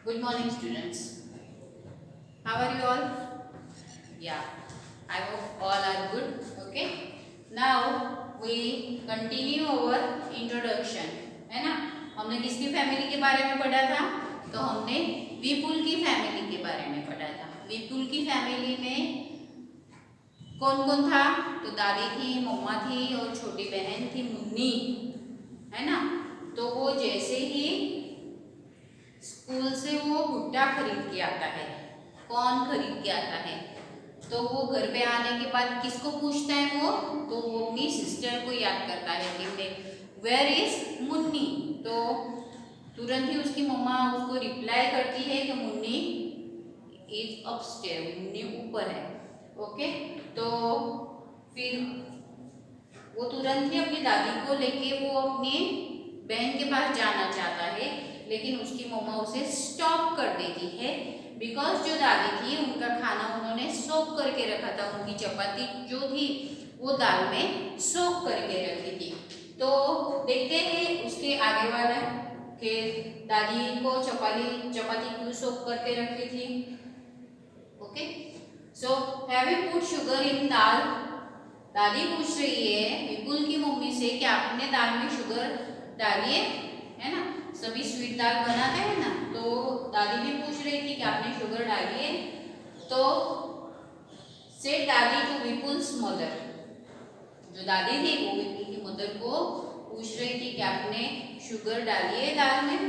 Good morning, students. How are you all? Yeah, I hope all are good. Okay. Now we continue our introduction. है ना? हमने किसकी family के बारे में पढ़ा था? तो हमने विपुल की फैमिली के बारे में पढ़ा था। विपुल की फैमिली में कौन कौन था? तो दादी थी, मम्मा थी और छोटी बहन थी मुन्नी, है ना? तो वो जैसे ही स्कूल से वो भुट्टा खरीद के आता है। कौन खरीद के आता है? तो वो घर पे आने के बाद किसको पूछता है वो? तो वो अपनी सिस्टर को याद करता है कि वेयर इज मुन्नी। तो तुरंत ही उसकी मम्मा उसको रिप्लाई करती है कि मुन्नी इज अपस्टेयर, मुन्नी ऊपर है। ओके, तो फिर वो तुरंत ही अपनी दादी को लेके वो अपनी बहन के पास जाना चाहता है, लेकिन उसकी मम्मा उसे स्टॉप कर देती है। बिकॉज जो दादी थी उनका खाना उन्होंने सोक करके रखा था, उनकी चपाती जो थी वो दाल में सोक करके रखी थी। तो देखते हैं उसके आगे वाला कि दादी को चपाती क्यों सोक करके रखी थी। Okay, so have you put sugar in dal? दादी पूछ रही है विपुल की मम्मी से कि आपने दाल में शुगर डालिए, है ना? सभी स्वीट दाल बनाते हैं ना, तो दादी भी पूछ रही थी कि आपने शुगर डाली है। तो सेड दादी टू विपुल्स मदर, जो दादी थी वो विपुल की मदर को पूछ रही थी कि आपने शुगर डाली है दाल में।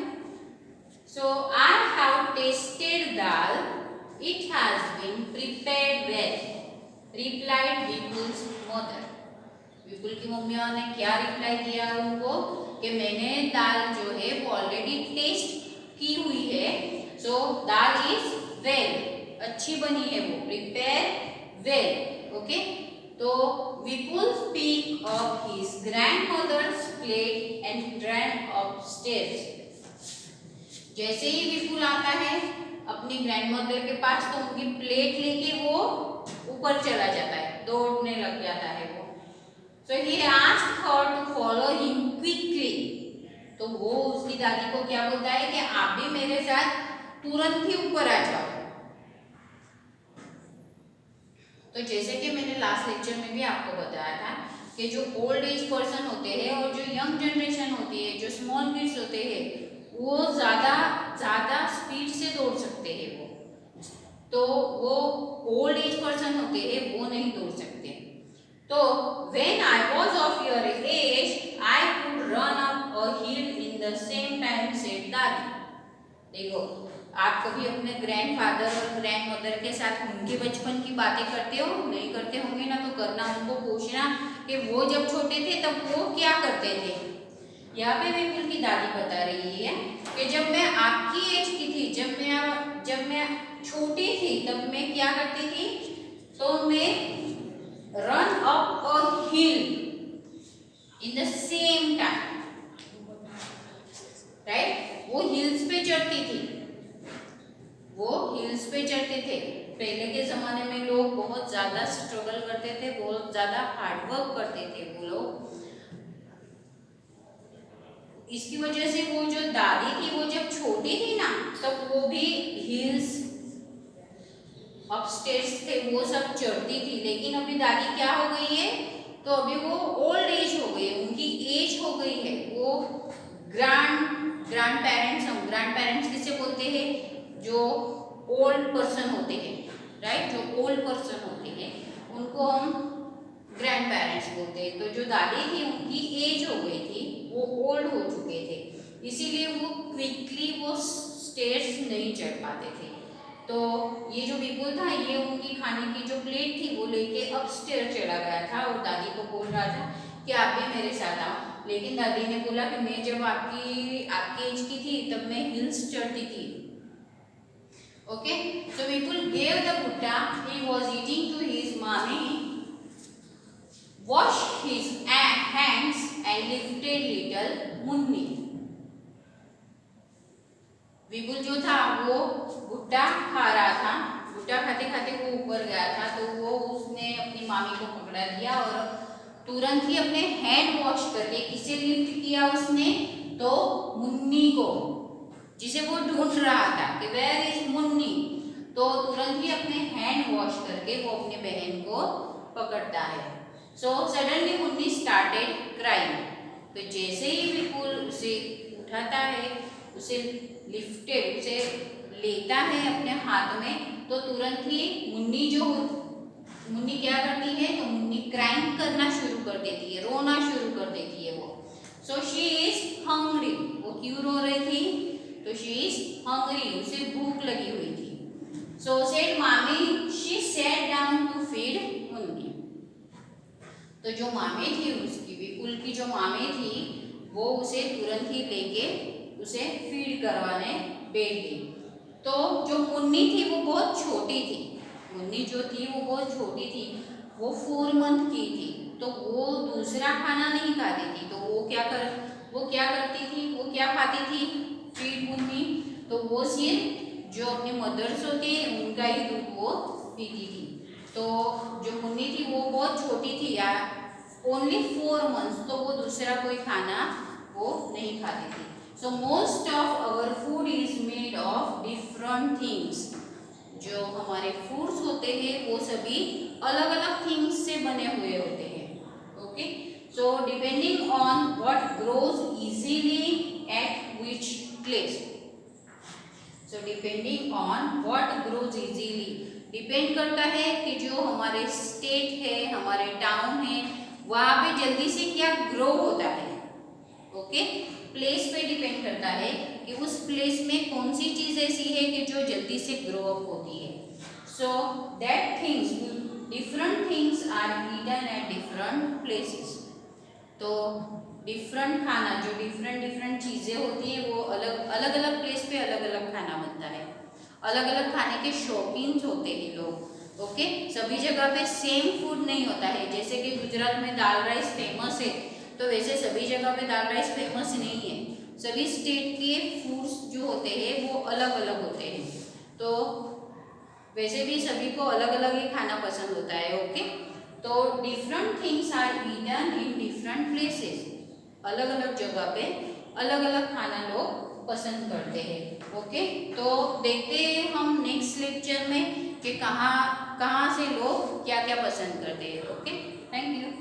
So I have tasted dal, it has been prepared well, replied Vipul's mother. Vipul की मम्मी ने क्या रिप्लाई दिया उनको कि मैंने दाल जो है वो ऑलरेडी टेस्ट की हुई है। सो दाल इज वेल, अच्छी बनी है वो, प्रिपेयर वेल। ओके, तो Vipul speak of his grandmother's plate and run upstairs. जैसे ही विपुल आता है अपनी ग्रैंडमदर के पास, तो उनकी प्लेट लेके वो ऊपर चला जाता है, दौड़ने लग जाता है वो। So he asked her to follow him quickly. तो वो उसकी दादी को क्या बोलता है कि आप भी मेरे साथ तुरंत ही ऊपर आ जाओ। तो जैसे कि मैंने लास्ट लेक्चर में भी आपको बताया था कि जो ओल्ड एज पर्सन होते हैं और जो यंग जनरेशन होती है, जो स्मॉल किड्स होते हैं, वो ज़्यादा स्पीड से दौड़ सकते हैं वो। तो वो ओल्ड एज पर्सन होते हैं वो नहीं दौड़ सकते। तो when I was of your age, I could run up a hill in the same time, said दादी। देखो, आप कभी अपने ग्रैंडफादर और ग्रैंडमदर के साथ उनके बचपन की बातें करते हो? नहीं करते होंगे ना, तो करना, उनको पूछना कि वो जब छोटे थे तब वो क्या करते थे। यहाँ पे विपुल की दादी बता रही है कि जब मैं आपकी एज की थी, जब मैं छोटी थी, तब मैं क्या करती थी? तो मैं run up a hill in the same time, right? वो हिल्स पे चढ़ती थी, वो हिल्स पे चढ़ते थे। पहले के जमाने में लोग बहुत ज्यादा स्ट्रगल करते थे, बहुत ज्यादा हार्डवर्क करते थे वो लोग। इसकी वजह से वो जो दादी थी वो जब छोटी थी ना, तब वो भी हिल्स, अपस्टेयर्स थे, वो सब चढ़ती थी। लेकिन अभी दादी क्या हो गई है? तो अभी वो ओल्ड एज हो गई, उनकी एज हो गई है। वो ग्रैंड पेरेंट्स, हम ग्रैंड पेरेंट्स किसे बोलते हैं? जो ओल्ड पर्सन होते हैं, राइट? जो ओल्ड पर्सन होते हैं उनको हम ग्रैंड पेरेंट्स बोलते हैं। तो जो दादी थी उनकी एज हो गई थी, वो ओल्ड हो चुके थे, इसीलिए वो क्विकली वो स्टेयर्स नहीं चढ़ पाते थे। तो ये जो विपुल था, ये उनकी खाने की जो प्लेट थी वो लेके अपस्टेयर चला गया था और दादी को बोल रहा था कि आप भी मेरे साथ आओ। लेकिन दादी ने बोला कि मैं जब आपकी एज की थी तब मैं हिल्स चढ़ती थी। Okay, so Vipul gave the bhutta he was eating to his mami, wash his hands and lifted little Munni. Vipul जो था वो भुट्टा खा रहा था, भुट्टा खाते खाते वो ऊपर गया था, तो वो उसने अपनी मामी को पकड़ा दिया और तुरंत ही अपने हैंड वॉश करके किसे लिफ्ट किया उसने? तो मुन्नी को। जिसे वो ढूंढ रहा था कि वेयर इज मुन्नी, तो तुरंत ही अपने हैंड वॉश करके वो अपनी बहन को पकड़ता है। So suddenly Munni started crying, तो जैसे ही विपुल उसे उठाता है, उसे लिफ्टेड, उसे लेता है अपने हाथ में, तो तुरंत ही मुन्नी क्या करती है, तो मुन्नी क्राइंग करना शुरू कर देती है, रोना शुरू कर देती है वो। सो शी इज हंग्री, वो क्यों रो रही थी, तो शी इज हंग्री, उसे भूख लगी हुई थी। So said mami, she sat down to feed Munni, तो जो मामी थी उसकी, विपुल की जो मामी थी, वो उसे तुरंत ही लेके उसे फीड करवाने बैठ गई। तो जो मुन्नी थी वो बहुत छोटी थी, मुन्नी जो थी वो बहुत छोटी थी, वो 4 मंथ की थी, तो वो दूसरा खाना नहीं खाती थी। तो वो क्या करती थी, वो क्या खाती थी, फीड मुन्नी, तो वो सिर्फ जो अपने मदर्स होते हैं उनका ही दूध वो पीती थी। तो जो मुन्नी थी वो बहुत छोटी थी यार, ओनली 4 मंथ्स, तो वो दूसरा कोई खाना वो नहीं खाती थी। So most of our food is made of different things, जो हमारे फूड्स होते हैं वो सभी अलग अलग थिंग्स से बने हुए होते हैं। Okay, so depending on what grows easily eight which place, so depending on what grows easily, depend करता है कि जो हमारे स्टेट है, हमारे टाउन है, वहाँ पे जल्दी से क्या ग्रो होता है। ओके, प्लेस पे डिपेंड करता है कि उस प्लेस में कौन सी चीज़ ऐसी है कि जो जल्दी से ग्रो अप होती है। So that things, different things are eaten at different places, तो डिफरेंट खाना, जो डिफरेंट चीज़ें होती हैं वो अलग अलग प्लेस पे अलग अलग खाना बनता है, अलग अलग खाने के शौकीन होते हैं लोग। ओके, सभी जगह पे सेम फूड नहीं होता है, जैसे कि गुजरात में दाल राइस फेमस है, तो वैसे सभी जगह पे दाल राइस फेमस नहीं है। सभी स्टेट के फूड्स जो होते हैं वो अलग अलग होते हैं, तो वैसे भी सभी को अलग अलग ही खाना पसंद होता है। ओके, तो different things are eaten in different places, अलग अलग जगह पे अलग अलग खाना लोग पसंद करते हैं। ओके, तो देखते हैं हम नेक्स्ट लेक्चर में कि कहाँ से लोग क्या क्या पसंद करते हैं। Okay, thank you.